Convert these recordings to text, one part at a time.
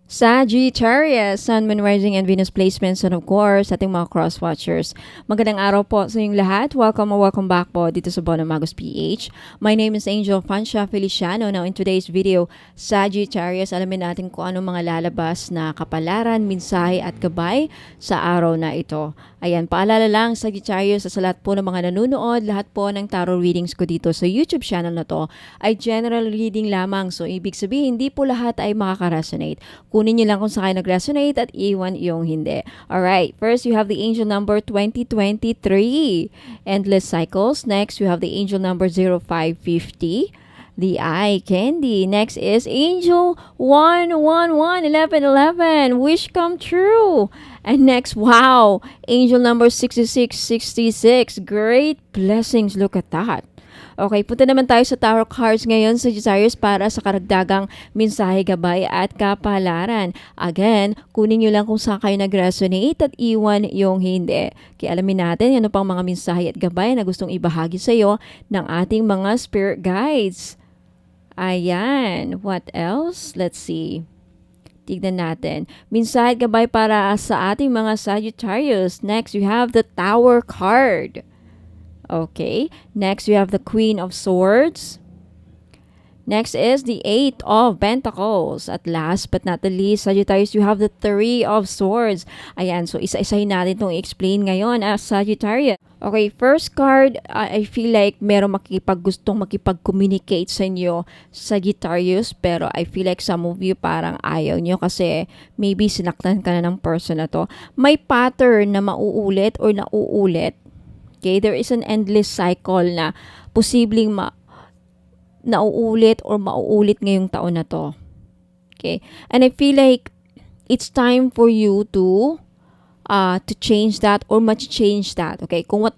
Sagittarius, Sun, Moon, Rising, and Venus placements, and of course, ating mga cross-watchers. Magandang araw po sa inyong lahat. Welcome or welcome back po dito sa Bono Magos PH. My name is Angel Fancia Feliciano. Now, in today's video, Sagittarius, alamin natin kung ano mga lalabas na kapalaran, mensahe at gabay sa araw na ito. Ayan, paalala lang, Sagittarius, sa lahat po ng mga nanonood, lahat po ng tarot readings ko dito sa YouTube channel na to ay general reading lamang. So, ibig sabihin, hindi po lahat ay makaka-resonate. Kunin nyo lang kung saan kayo nag-resonate at iwan yung hindi. Alright, first you have the angel number 2023, Endless Cycles. Next, you have the angel number 0550, the eye candy. Next is angel 111, 1111, wish come true. And next, wow, angel number 6666, great blessings. Look at that. Okay, punta naman tayo sa tarot cards ngayon sa Sagittarius para sa karagdagang mensahe, gabay at kapalaran. Again, kunin nyo lang kung saan kayo nag-resonate at iwan yung hindi. Kaya alamin natin ano pang mga mensahe at gabay na gustong ibahagi sa iyo ng ating mga spirit guides. Ayan, what else? Let's see. Tignan natin. Mensahe at gabay para sa ating mga Sagittarius. Next, you have the Tower card. Okay. Next, we have the Queen of Swords. Next is the Eight of Pentacles. At last but not the least, Sagittarius, you have the Three of Swords. Ayan, so isa-isahin natin itong i-explain ngayon as Sagittarius. Okay, first card, I feel like merong gustong makipag-communicate sa inyo, Sagittarius, pero I feel like some of you parang ayaw nyo kasi maybe sinaktan ka na ng person na to. May pattern na mauulit or nauulit. Okay, there is an endless cycle na posibleng nauulit or mauulit ngayong taon na to. Okay, and I feel like it's time for you to change that or change that. Okay, kung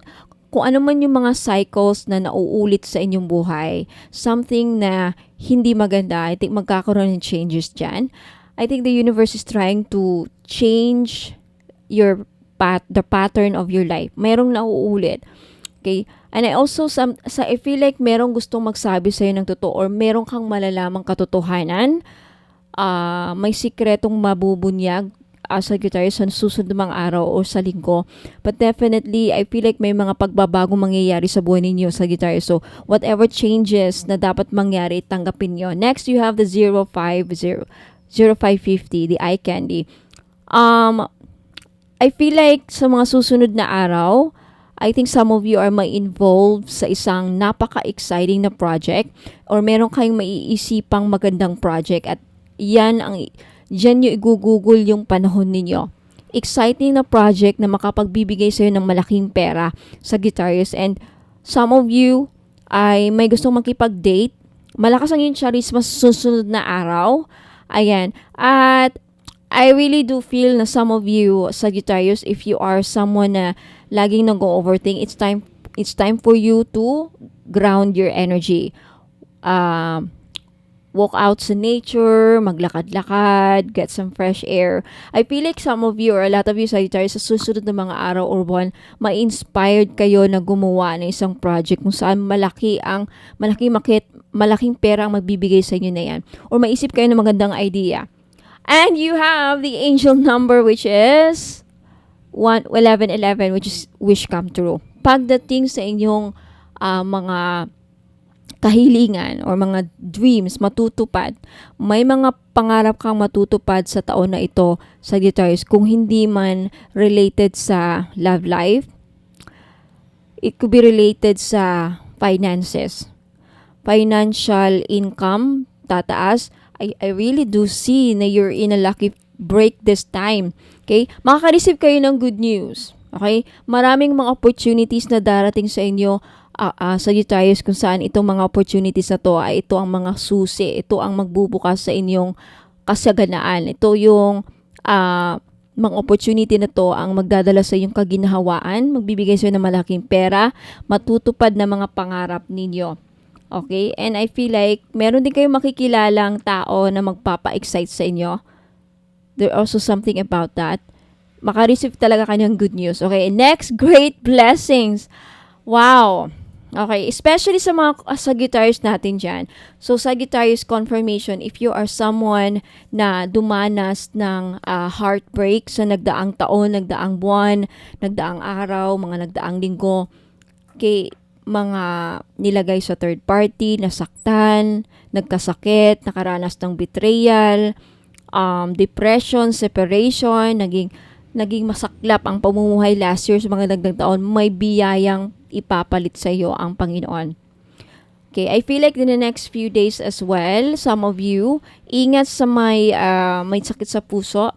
ano man yung mga cycles na nauulit sa inyong buhay, something na hindi maganda, I think magkakaroon ng changes dyan. I think the universe is trying to change the pattern of your life. Merong nauulit. Okay? And I also, I feel like merong gustong magsabi sa'yo ng totoo or merong kang malalamang katotohanan. May sikretong mabubunyag sa Sagittarius sa susunod mga araw o sa linggo. But definitely, I feel like may mga pagbabagong mangyayari sa buhay ninyo, Sagittarius. So, whatever changes na dapat mangyari, tanggapin nyo. Next, you have the 0550, the eye candy. I feel like sa mga susunod na araw, I think some of you are may involved sa isang napaka-exciting na project or meron kayong maiisipang magandang project at dyan nyo igugugol yung panahon ninyo. Exciting na project na makapagbibigay sa'yo ng malaking pera, Sagittarius, and some of you ay may gustong makipag-date. Malakas ang yung charisma sa susunod na araw. Ayan. At I really do feel na some of you, Sagittarius, if you are someone na laging nag-overthink, it's time for you to ground your energy. Walk out sa nature, maglakad-lakad, get some fresh air. I feel like some of you or a lot of you, Sagittarius, sa susunod na mga araw or buwan, ma-inspired kayo na gumawa ng isang project kung saan malaking pera ang magbibigay sa inyo na yan. Or maisip kayo ng magandang idea. And you have the angel number which is 1111, which is wish come true. Pagdating sa inyong mga kahilingan or mga dreams matutupad, may mga pangarap kang matutupad sa taon na ito, Sagittarius, kung hindi man related sa love life, it could be related sa finances. Financial income, tataas. I really do see na you're in a lucky break this time. Okay? Makaka-receive kayo ng good news. Okay? Maraming mga opportunities na darating sa inyo, Sagittarius, kung saan itong mga opportunities na to ay ito ang mga susi. Ito ang magbubukas sa inyong kasaganaan. Ito yung mga opportunity na to ang magdadala sa inyong kaginhawaan, magbibigay sa inyo ng malaking pera, matutupad na mga pangarap ninyo. Okay? And I feel like meron din kayong makikilalang tao na magpapa-excite sa inyo. There's also something about that. Maka-receive talaga kanyang good news. Okay? Next, great blessings. Wow. Okay, especially sa mga Sagittarius natin dyan. So, Sagittarius confirmation, if you are someone na dumanas ng heartbreak sa nagdaang taon, nagdaang buwan, nagdaang araw, mga nagdaang linggo, okay, mga nilagay sa third party, nasaktan, nagkasakit, nakaranas ng betrayal, depression, separation, naging masaklap ang pamumuhay last year sa mga nagdaang taon, may biyayang ipapalit sa iyo ang Panginoon. Okay, I feel like in the next few days as well, some of you, ingat sa may sakit sa puso.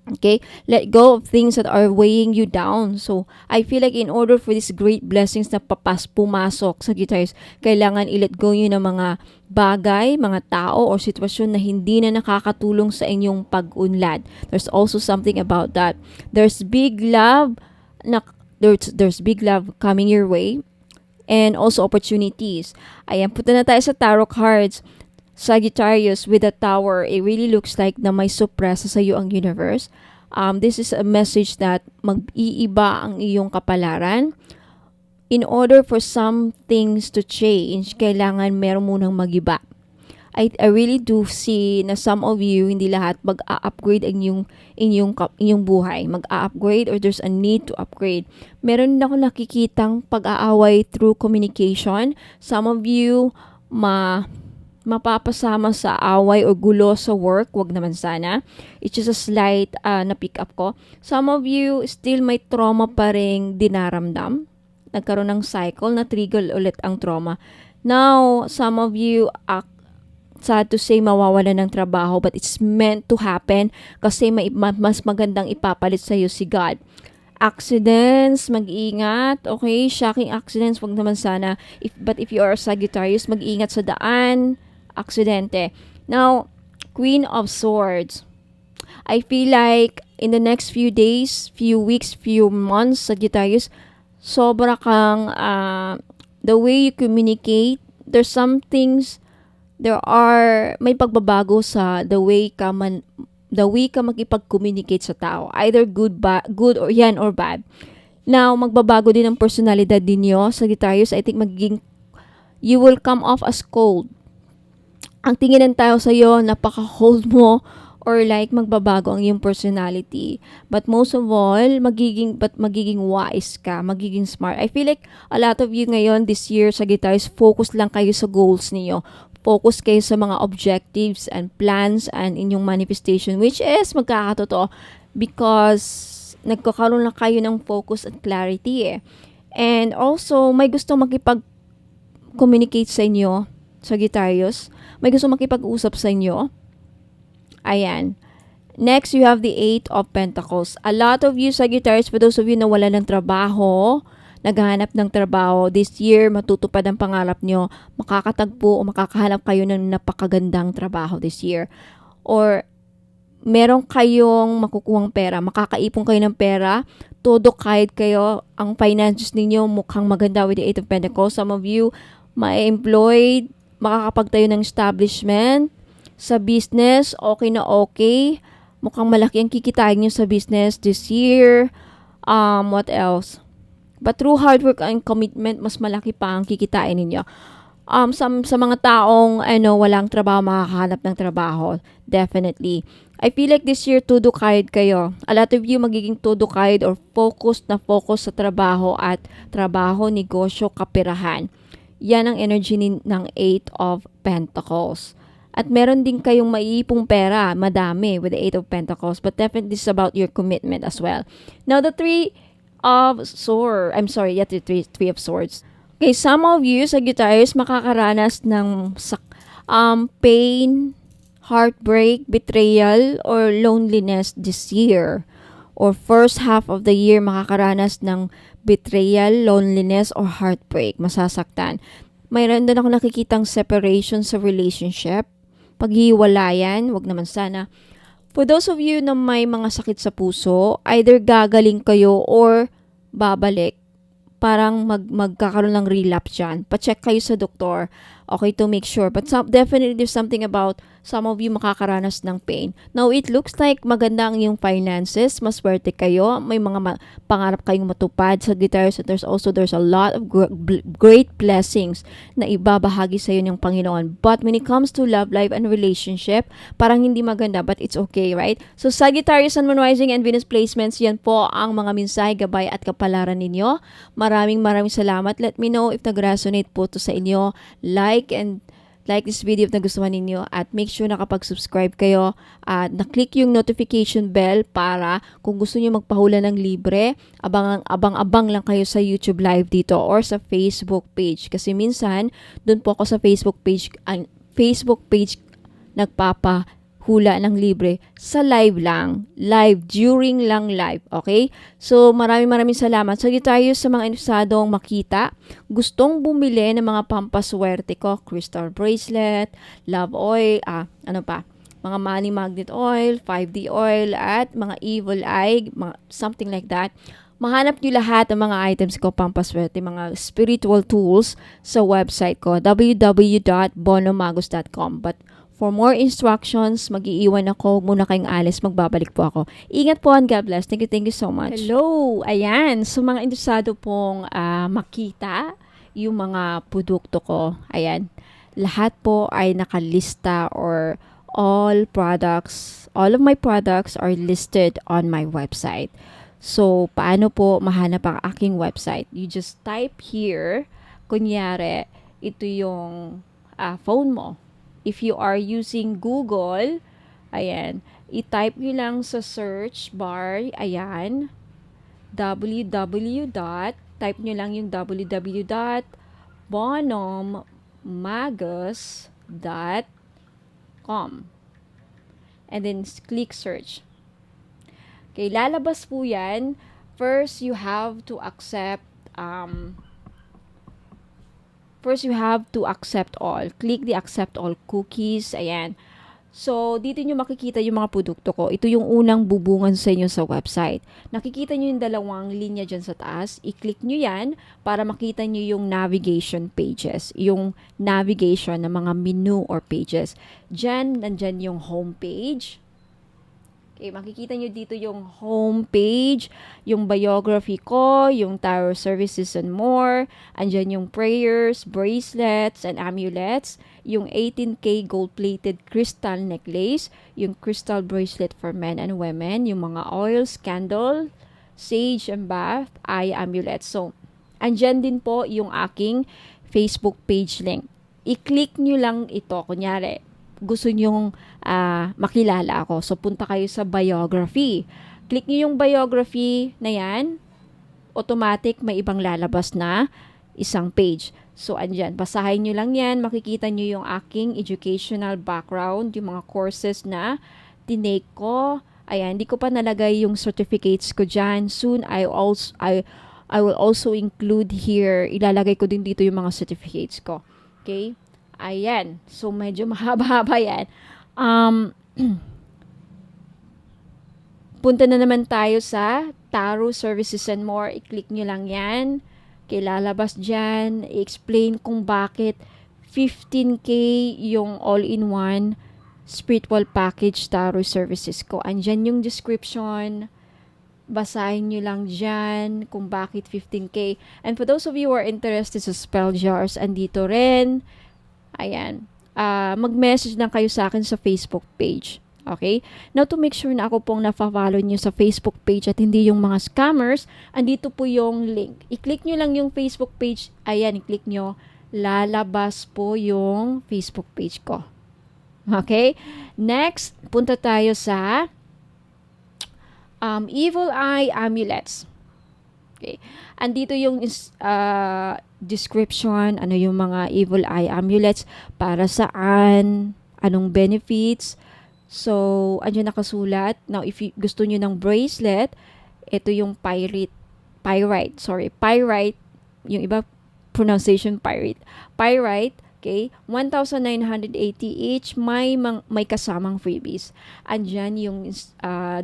Okay, let go of things that are weighing you down. So, I feel like in order for these great blessings na pumasok sa Sagittarius, kailangan i-let go nyo ng mga bagay, mga tao, or sitwasyon na hindi na nakakatulong sa inyong pag-unlad. There's also something about that. There's big love coming your way, and also opportunities. Ayan, punta na tayo sa tarot cards. Sagittarius with the Tower, it really looks like na may surpresa sa iyo ang universe. This is a message that mag-iiba ang iyong kapalaran. In order for some things to change, kailangan meron munang mag-iba. I really do see na some of you, hindi lahat, mag-a-upgrade ang inyong buhay. Mag-a-upgrade or there's a need to upgrade. Meron na ako nakikitang pag-aaway through communication. Some of you, mapapasama sa away o gulo sa work, wag naman sana. It's just a slight na pick up ko. Some of you still may trauma pa ring dinaramdam. Nagkaroon ng cycle na trigger ulit ang trauma. Now, some of you, sad to say, mawawala ng trabaho, but it's meant to happen kasi mas magandang ipapalit sa iyo si God. Accidents, mag-iingat. Okay, shocking accidents, wag naman sana. But if you are Sagittarius, mag-iingat sa daan, aksidente. Now, Queen of Swords. I feel like in the next few days, few weeks, few months, Sagittarius, sobra kang, the way you communicate, there's some things, may pagbabago sa the way ka makipag-communicate sa tao. Either good or yan or bad. Now, magbabago din ang personalidad ninyo, Sagittarius. I think you will come off as cold. Ang tingin ng tao sa'yo, napaka-cold mo, or like magbabago ang iyong personality. But most of all, magiging wise ka, magiging smart. I feel like a lot of you ngayon this year, Sagittarius, focus lang kayo sa goals niyo. Focus kayo sa mga objectives and plans and inyong manifestation, which is magkakatotoo because nagkakaroon na kayo ng focus at clarity . And also, may gusto makipag-communicate sa inyo, Sagittarius. May gusto makipag-usap sa inyo. Ayan. Next, you have the 8 of Pentacles. A lot of you, Sagittarius, for those of you na wala ng trabaho, naghahanap ng trabaho, this year, matutupad ang pangarap nyo, makakatagpo o makakahanap kayo ng napakagandang trabaho this year. Or, meron kayong makukuhang pera, makakaipon kayo ng pera, todo kahit kayo, ang finances ninyo mukhang maganda with the 8 of Pentacles. Some of you, ma-employed, makakapagtayo ng establishment, sa business, okay na okay. Mukhang malaki ang kikitain nyo sa business this year. What else? But through hard work and commitment, mas malaki pa ang kikitain ninyo. Sa mga taong walang trabaho, makakahanap ng trabaho. Definitely. I feel like this year, todo kahit kayo. A lot of you magiging todo kahit or focus sa trabaho at trabaho, negosyo, kapirahan. Yan ang energy ng 8 of Pentacles. At meron din kayong maiipong pera, madami, with the 8 of Pentacles. But definitely this is about your commitment as well. Now, the 3 of Swords. The 3 of Swords. Okay, some of you, Sagittarius, makakaranas ng pain, heartbreak, betrayal, or loneliness this year. Or first half of the year, makakaranas ng betrayal, loneliness, or heartbreak. Masasaktan. Mayroon din ako nakikitang separation sa relationship. Paghiwalayan, wag naman sana. For those of you na may mga sakit sa puso, either gagaling kayo or babalik. Parang magkakaroon ng relapse dyan. Pa-check kayo sa doktor. Okay, to make sure. But definitely there's something about some of you makakaranas ng pain. Now, it looks like maganda ang iyong finances, maswerte kayo, may mga pangarap kayong matupad. Sagittarius, there's a lot of great blessings na ibabahagi sa iyo ng Panginoon. But when it comes to love life and relationship, parang hindi maganda, but it's okay, right? So, Sagittarius, Sun, Moon, Rising, and Venus placements, yan po ang mga mensahe, gabay at kapalaran ninyo. Maraming salamat. Let me know if nag-resonate po to sa inyo. Like this video if nagustuhan ninyo, at make sure nakapag-subscribe kayo at na-click yung notification bell para kung gusto niyo magpahula ng libre, abang lang kayo sa YouTube live dito or sa Facebook page. Kasi minsan, dun po ako sa Facebook page nagpapahula ng libre sa live during lang live, okay? So, maraming salamat. Sagittarius, sa mga interesadong makita, gustong bumili ng mga pampaswerte ko, crystal bracelet, love oil, mga money magnet oil, 5D oil, at mga evil eye, something like that. Mahanap nyo lahat ng mga items ko pampaswerte, mga spiritual tools sa website ko, www.bonomagos.com. But for more instructions, mag-iiwan ako. Muna kayong alis, magbabalik po ako. Ingat po and God bless. Thank you so much. Hello! Ayan, so mga interesado pong makita yung mga produkto ko, ayan, lahat po ay nakalista, or all of my products are listed on my website. So, paano po mahanap ang aking website? You just type here, kunyari, ito yung phone mo. If you are using Google, ayan, i-type nyo lang sa search bar, ayan, type nyo lang yung www.bonommagos.com, and then click search. Okay, lalabas po yan. First, you have to accept all. Click the accept all cookies. Ayan. So, dito nyo makikita yung mga produkto ko. Ito yung unang bubungan sa inyo sa website. Nakikita nyo yung dalawang linya dyan sa taas. I-click nyo yan para makita nyo yung navigation pages. Yung navigation ng mga menu or pages. Nandyan yung home page. Okay, makikita nyo dito yung home page, yung biography ko, yung tarot services and more. Andyan yung prayers, bracelets, and amulets, yung 18K gold-plated crystal necklace, yung crystal bracelet for men and women, yung mga oils, candle, sage and bath, eye amulets. So, andyan din po yung aking Facebook page link. I-click nyo lang ito, kunyari, gusto nyong makilala ako. So, punta kayo sa biography. Click nyo yung biography na yan. Automatic, may ibang lalabas na isang page. So, andyan. Basahin nyo lang yan. Makikita nyo yung aking educational background, yung mga courses na tinake ko. Ayan, hindi ko pa nalagay yung certificates ko dyan. Soon, I will also include here, ilalagay ko din dito yung mga certificates ko. Okay? Ayan. So, medyo mahaba-haba yan. Punta na naman tayo sa tarot services and more. I-click nyo lang yan. Lalabas dyan. I-explain kung bakit 15K yung all-in-one spiritual package tarot services ko. Andyan yung description. Basahin nyo lang dyan kung bakit 15K. And for those of you who are interested sa spell jars, andito rin. Ayan. Mag-message lang kayo sa akin sa Facebook page. Okay? Now, to make sure na ako pong nafa-follow nyo sa Facebook page at hindi yung mga scammers, andito po yung link. I-click nyo lang yung Facebook page. Ayan, i-click nyo. Lalabas po yung Facebook page ko. Okay? Next, punta tayo sa evil eye amulets. Okay. Andito yung description, ano yung mga evil eye amulets, para saan, anong benefits. So, andyan nakasulat. Now, if gusto nyo ng bracelet, ito yung pyrite, yung iba pronunciation pyrite, okay, 1,980 each, may kasamang freebies. Andyan yung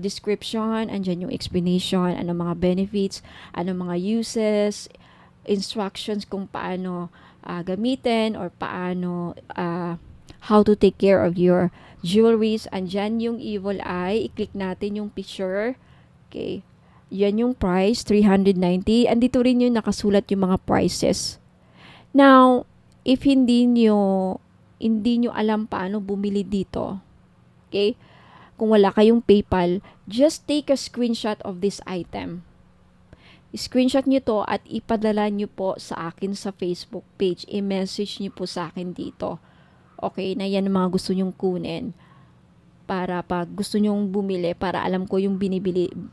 description, andyan yung explanation, ano mga benefits, ano mga uses, instructions kung paano gamitin or paano how to take care of your jewelries. Andyan yung evil eye. I-click natin yung picture. Okay. Yan yung price, 390. Andito rin yung nakasulat yung mga prices. Now, if hindi nyo alam paano bumili dito, okay, kung wala kayong PayPal, just take a screenshot of this item. Screenshot nyo to at ipadala nyo po sa akin sa Facebook page. I-message nyo po sa akin dito. Okay, na yan mga gusto nyong kunin. Para pag gusto nyong bumili, para alam ko yung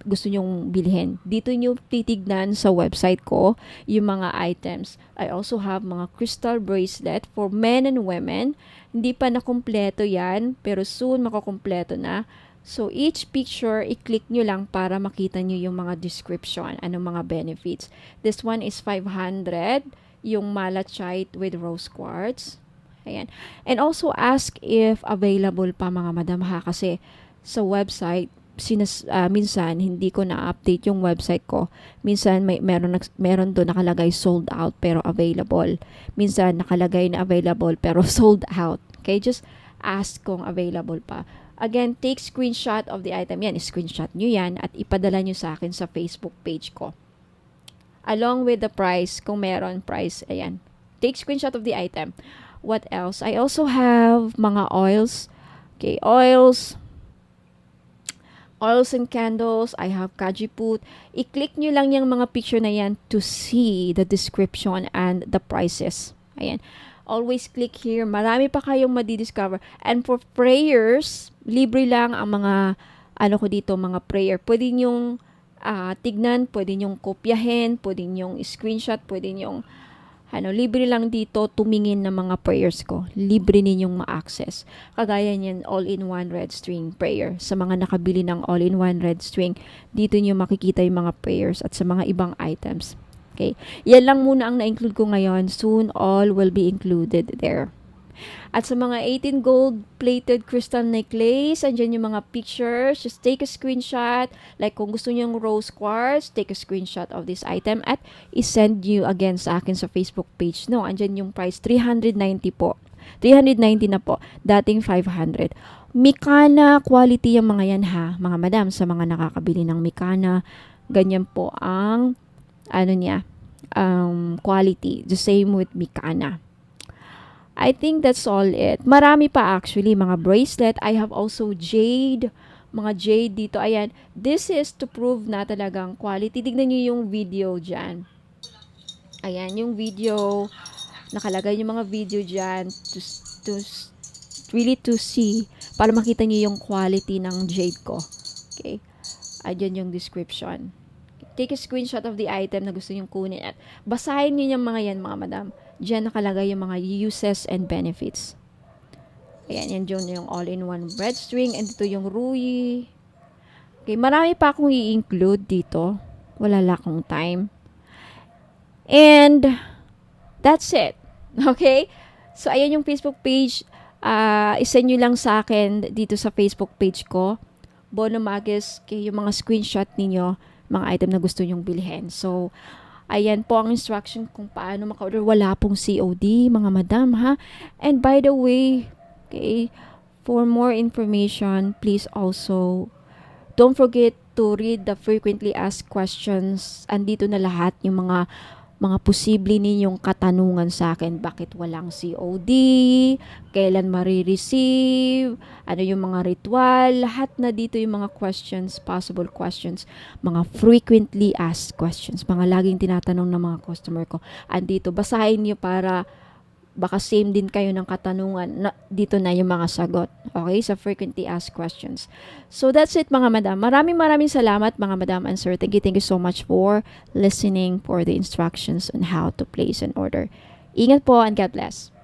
gusto nyong bilhin. Dito nyo titignan sa website ko yung mga items. I also have mga crystal bracelet for men and women. Hindi pa nakumpleto yan, pero soon makukumpleto na. So, each picture, i-click nyo lang para makita nyo yung mga description, anong mga benefits. This one is 500, yung malachite with rose quartz. Ayan. And also ask if available pa mga madam ha, kasi sa website, minsan hindi ko na-update yung website ko. Minsan meron doon nakalagay sold out pero available. Minsan nakalagay na available pero sold out. Okay, just ask kung available pa. Again, take screenshot of the item. Yan, screenshot nyo yan at ipadala nyo sa akin sa Facebook page ko. Along with the price, kung meron price, ayan. Take screenshot of the item. What else? I also have mga oils. Okay, oils and candles. I have kajiput. I-click nyo lang yung mga picture na yan to see the description and the prices. Ayan. Always click here. Marami pa kayong madidiscover. And for prayers, libre lang ang mga, ko dito, mga prayer. Pwede nyong tignan, pwede nyong kopyahin, pwede nyong screenshot, pwede nyong, libre lang dito tumingin ng mga prayers ko. Libre ninyong ma-access. Kagaya niyan, all-in-one red string prayer. Sa mga nakabili ng all-in-one red string, dito nyo makikita yung mga prayers at sa mga ibang items. Okay. Yan lang muna ang na-include ko ngayon. Soon, all will be included there. At sa mga 18 gold-plated crystal necklace, andyan yung mga pictures. Just take a screenshot. Like kung gusto nyo yung rose quartz, take a screenshot of this item at isend you again sa akin sa Facebook page. No, andyan yung price, 390 po. 390 na po. Dating 500. Mikana quality yung mga yan ha, mga madam, sa mga nakakabili ng Mikana. Ganyan po ang quality. The same with Mikana. I think that's all it. Marami pa actually, mga bracelet. I have also jade. Mga jade dito. Ayan. This is to prove na talagang quality. Tignan nyo yung video dyan. Ayan, yung video. Nakalagay yung mga video dyan to see. Para makita nyo yung quality ng jade ko. Okay. Ayan yung description. Take a screenshot of the item na gusto nyong kunin at basahin nyo yung mga yan, mga madam. Diyan nakalagay yung mga uses and benefits. Ayan, yan dyan yung all-in-one red string. And dito yung ruyi. Okay, marami pa akong i-include dito. Wala lang akong time. And that's it. Okay? So, ayan yung Facebook page. Isend nyo lang sa akin dito sa Facebook page ko. Bono Magus, yung mga screenshot ninyo, mga item na gusto nyong bilhin. So, ayan po ang instruction kung paano maka-order. Wala pong COD, mga madam, ha? And by the way, okay, for more information, please also don't forget to read the frequently asked questions. Andito na lahat yung mga posible ninyong katanungan sa akin. Bakit walang COD? Kailan marireceive? Ano yung mga ritual? Lahat na dito yung mga questions, possible questions, mga frequently asked questions, mga laging tinatanong ng mga customer ko. Andito, basahin nyo para baka same din kayo ng katanungan. Dito na yung mga sagot. Okay? Sa frequently asked questions. So, that's it mga madam. Maraming salamat mga madam and sir. Thank you so much for listening for the instructions on how to place an order. Ingat po and God bless.